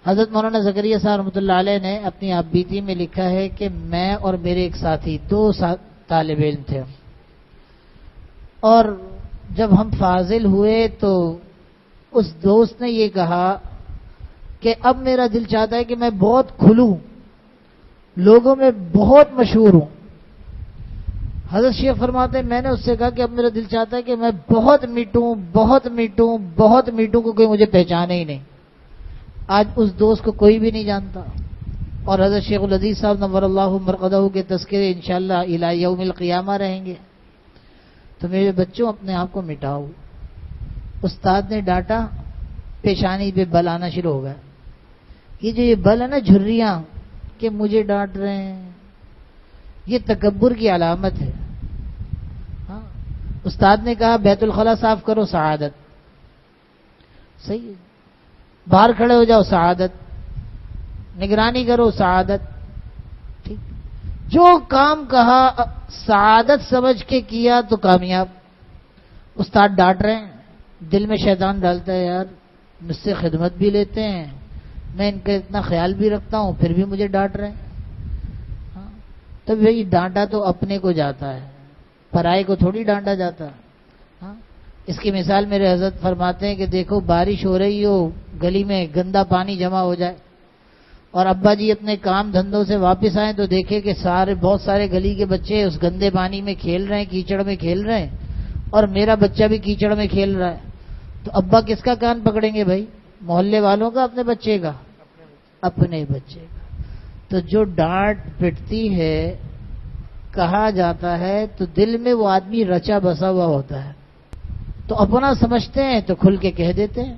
حضرت مولانا زکریا صاحب رحمۃ اللہ علیہ نے اپنی آپ بیتی میں لکھا ہے کہ میں اور میرے ایک ساتھی دو طالب علم تھے، اور جب ہم فاضل ہوئے تو اس دوست نے یہ کہا کہ اب میرا دل چاہتا ہے کہ میں بہت کھلوں، لوگوں میں بہت مشہور ہوں۔ حضرت شیخ فرماتے ہیں میں نے اس سے کہا کہ اب میرا دل چاہتا ہے کہ میں بہت میٹوں بہت میٹوں بہت میٹوں کو کوئی مجھے پہچانے ہی نہیں۔ آج اس دوست کو کوئی بھی نہیں جانتا، اور حضرت شیخ العزیز صاحب نور اللہ مرقدہ کے تذکرے انشاءاللہ الی یوم القیامہ رہیں گے۔ تو میرے بچوں اپنے آپ کو مٹاؤ۔ استاد نے ڈانٹا، پیشانی پہ بل آنا شروع ہو گیا۔ یہ بل ہے نا جھریاں کہ مجھے ڈانٹ رہے ہیں، یہ تکبر کی علامت ہے۔ ہاں استاد نے کہا بیت الخلا صاف کرو، سعادت، صحیح ہے، باہر کھڑے ہو جاؤ، سعادت، نگرانی کرو، سعادت، ٹھیک، جو کام کہا سعادت سمجھ کے کیا تو کامیاب۔ استاد ڈانٹ رہے ہیں، دل میں شیطان ڈالتا ہے یار مجھ سے خدمت بھی لیتے ہیں، میں ان کا اتنا خیال بھی رکھتا ہوں، پھر بھی مجھے ڈانٹ رہے ہیں۔ ہاں تو بھائی ڈانٹا تو اپنے کو جاتا ہے، پرائے کو تھوڑی ڈانٹا جاتا۔ ہاں اس کی مثال میرے حضرت فرماتے ہیں کہ دیکھو بارش ہو رہی ہو، گلی میں گندا پانی جمع ہو جائے، اور ابا جی اپنے کام دھندوں سے واپس آئیں تو دیکھے کہ بہت سارے گلی کے بچے اس گندے پانی میں کھیل رہے ہیں، کیچڑ میں کھیل رہے ہیں، اور میرا بچہ بھی کیچڑ میں کھیل رہا ہے، تو ابا کس کا کان پکڑیں گے بھائی؟ محلے والوں کا، اپنے بچے کا؟ اپنے بچے کا۔ تو جو ڈانٹ پٹتی ہے، کہا جاتا ہے تو دل میں وہ آدمی رچا بسا ہوا ہوتا ہے، تو اپنا سمجھتے ہیں تو کھل کے کہہ دیتے ہیں،